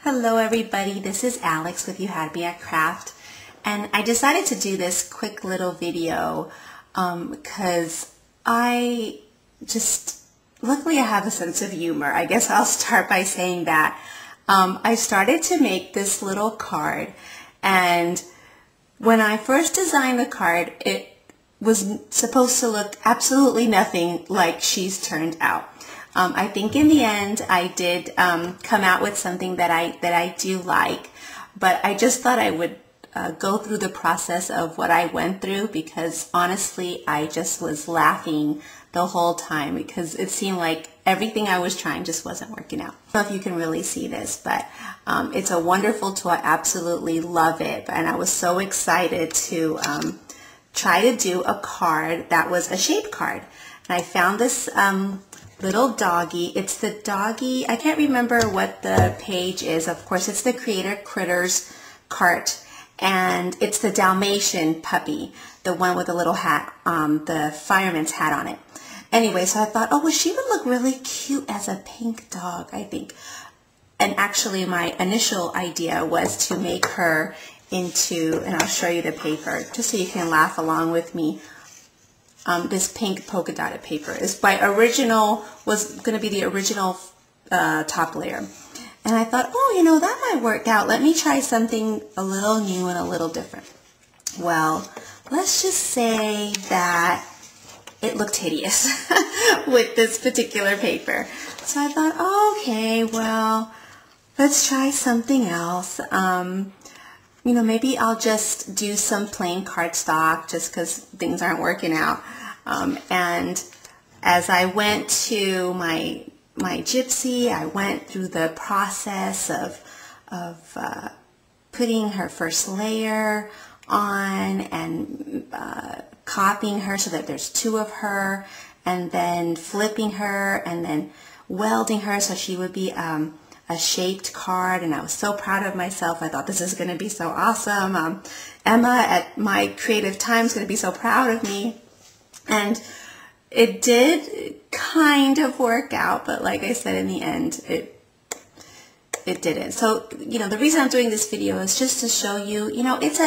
Hello everybody, this is Alex with You Had Me at Craft, and I decided to do this quick little video because I just, luckily I have a sense of humor. I guess I'll start by saying that. I started to make this little card, and when I first designed the card, it was supposed to look absolutely nothing like she's turned out. I think in the end I did come out with something that I do like, but I just thought I would go through the process of what I went through, because honestly I just was laughing the whole time because it seemed like everything I was trying just wasn't working out. I don't know if you can really see this, but it's a wonderful tool. I absolutely love it, and I was so excited to try to do a card that was a shape card. And I found this little doggy. It's the doggy, I can't remember what the page is. Of course, it's the Creator Critters cart, and it's the Dalmatian puppy, the one with the little hat, the fireman's hat on it. Anyway, so I thought, oh, well, she would look really cute as a pink dog, I think. And actually, my initial idea was to make her into, and I'll show you the paper, just so you can laugh along with me. This pink polka dotted paper is was going to be the original top layer. And I thought, oh, you know, that might work out. Let me try something a little new and a little different. Well, let's just say that it looked hideous with this particular paper. So I thought, oh, okay, well, let's try something else. You know, maybe I'll just do some plain cardstock just because things aren't working out. And as I went to my gypsy, I went through the process of putting her first layer on and copying her so that there's two of her, and then flipping her and then welding her so she would be a shaped card. And I was so proud of myself. I thought, this is going to be so awesome. Emma at my creative time is going to be so proud of me. And it did kind of work out, but like I said, in the end, it didn't. So, you know, the reason I'm doing this video is just to show you, you know, it's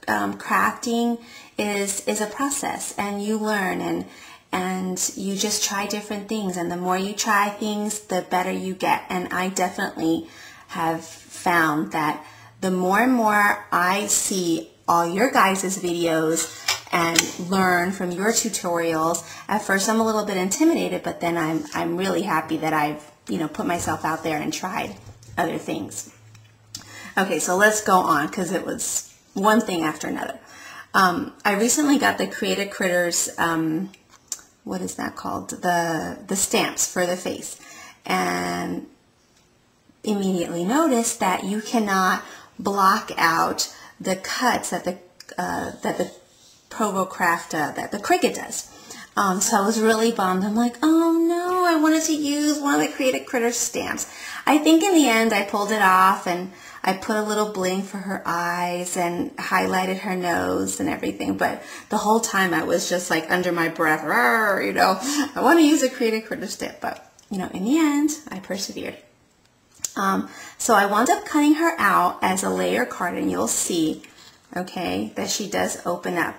crafting is a process, and you learn, and you just try different things, and the more you try things, the better you get. And I definitely have found that the more and more I see all your guys' videos and learn from your tutorials, at first I'm a little bit intimidated, but then I'm really happy that I've, you know, put myself out there and tried other things. Okay, so let's go on, because it was one thing after another. I recently got the Creator Critters, what is that called? The stamps for the face, and immediately noticed that you cannot block out the cuts that the Provo Craft, that the Cricut does. So I was really bummed. I'm like, oh no, I wanted to use one of the Creative Critters stamps. I think in the end I pulled it off, and I put a little bling for her eyes and highlighted her nose and everything. But the whole time I was just like under my breath, you know, I want to use a Creative Critter stamp. But, you know, in the end, I persevered. So I wound up cutting her out as a layer card, and you'll see, okay, that she does open up.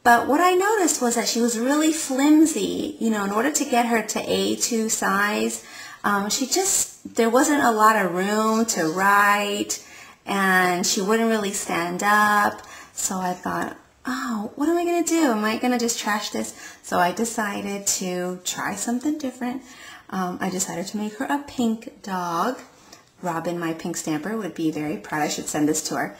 But what I noticed was that she was really flimsy. You know, in order to get her to A2 size, there wasn't a lot of room to write, and she wouldn't really stand up. So I thought, oh, what am I going to do? Am I going to just trash this? So I decided to try something different. I decided to make her a pink dog. Robin, my pink stamper, would be very proud. I should send this to her.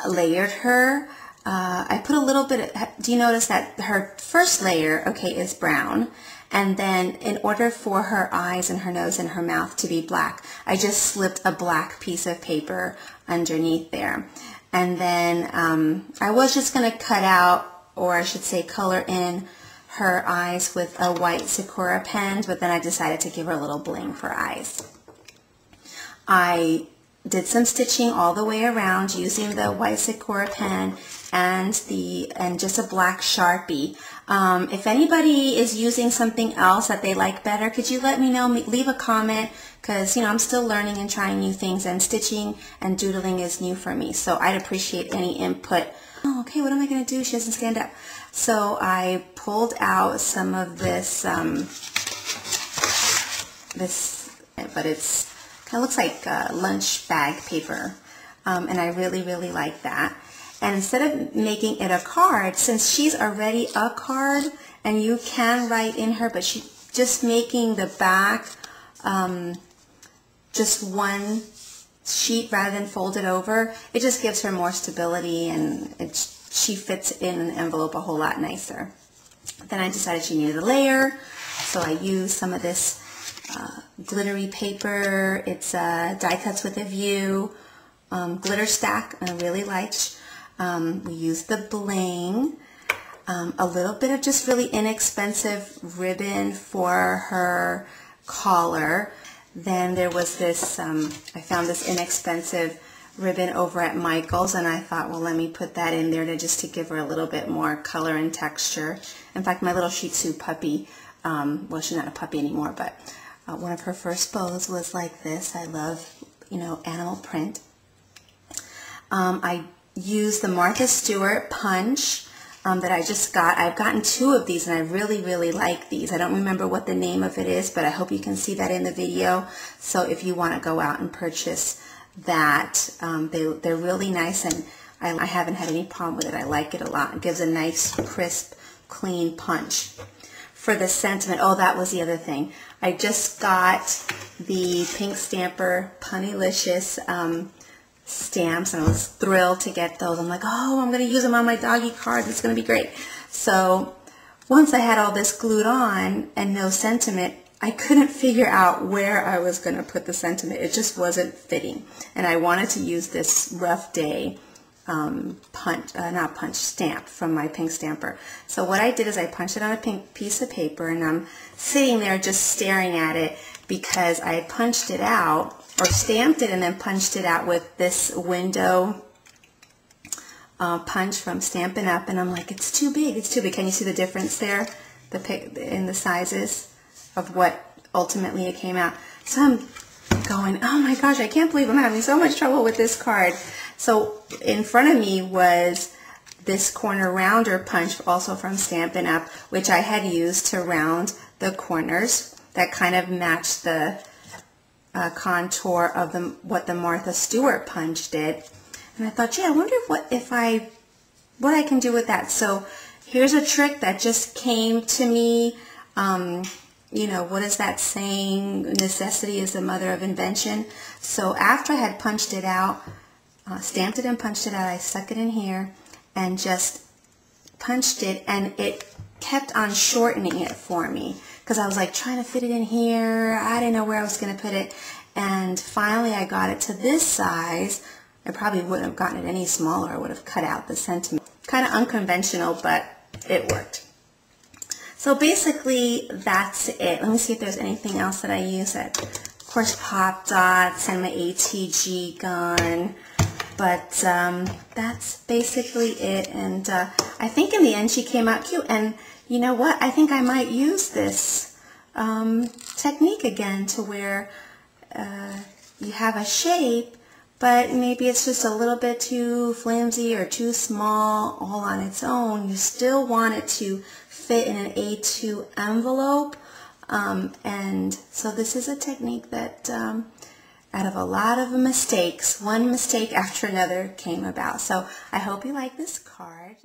Layered her. I put a little bit of, do you notice that her first layer, okay, is brown, and then in order for her eyes and her nose and her mouth to be black, I just slipped a black piece of paper underneath there. And then I was just going to cut out, or I should say color in, her eyes with a white Sakura pen, but then I decided to give her a little bling for eyes. I did some stitching all the way around using the white Sakura pen and just a black Sharpie. If anybody is using something else that they like better, could you let me know? Leave a comment, because I'm still learning and trying new things, and stitching and doodling is new for me. So I'd appreciate any input. Oh, okay, what am I going to do? She doesn't stand up. So I pulled out some of this, but it's kind of looks like lunch bag paper, and I really like that. And instead of making it a card, since she's already a card and you can write in her, but she's just making the back just one sheet rather than fold it over, it just gives her more stability, and she fits in an envelope a whole lot nicer. Then I decided she needed a layer, so I used some of this glittery paper. It's Die Cuts with a View glitter stack, and I really liked. We used the bling, a little bit of just really inexpensive ribbon for her collar. Then there was this, I found this inexpensive ribbon over at Michael's, and I thought, well, let me put that in there just to give her a little bit more color and texture. In fact, my little Shih Tzu puppy, well, she's not a puppy anymore, but one of her first bows was like this. I love, animal print. I used the Martha Stewart punch that I just got. I've gotten 2 of these, and I really like these. I don't remember what the name of it is, but I hope you can see that in the video. So if you want to go out and purchase that, they're really nice, and I haven't had any problem with it. I like it a lot. It gives a nice, crisp, clean punch. For the sentiment, oh, that was the other thing. I just got the Pink Stamper Punnylicious stamps, and I was thrilled to get those. I'm like, oh, I'm going to use them on my doggy cards. It's going to be great. So once I had all this glued on and no sentiment, I couldn't figure out where I was going to put the sentiment. It just wasn't fitting. And I wanted to use this Rough Day stamp from my Pink Stamper. So what I did is I punched it on a pink piece of paper, and I'm sitting there just staring at it because I had punched it out, or stamped it and then punched it out with this window punch from Stampin' Up, and I'm like, it's too big, it's too big. Can you see the difference there in the sizes of what ultimately it came out? So I'm going, oh my gosh, I can't believe I'm having so much trouble with this card. So in front of me was this corner rounder punch, also from Stampin' Up, which I had used to round the corners that kind of matched the contour of what the Martha Stewart punch did. And I thought, gee, I wonder what I can do with that. So here's a trick that just came to me. What is that saying? Necessity is the mother of invention. So after I had punched it out, stamped it and punched it out, I stuck it in here and just punched it, and it kept on shortening it for me because I was like trying to fit it in here. I didn't know where I was going to put it, and finally I got it to this size. I probably wouldn't have gotten it any smaller. I would have cut out the sentiment. Kind of unconventional, but it worked. So basically that's it. Let me see if there's anything else that I use. Of course, pop dots and my ATG gun. But that's basically it. And I think in the end she came out cute. And you know what? I think I might use this technique again, to where you have a shape, but maybe it's just a little bit too flimsy or too small all on its own. You still want it to fit in an A2 envelope. And so this is a technique that out of a lot of mistakes, one mistake after another came about. So I hope you like this card.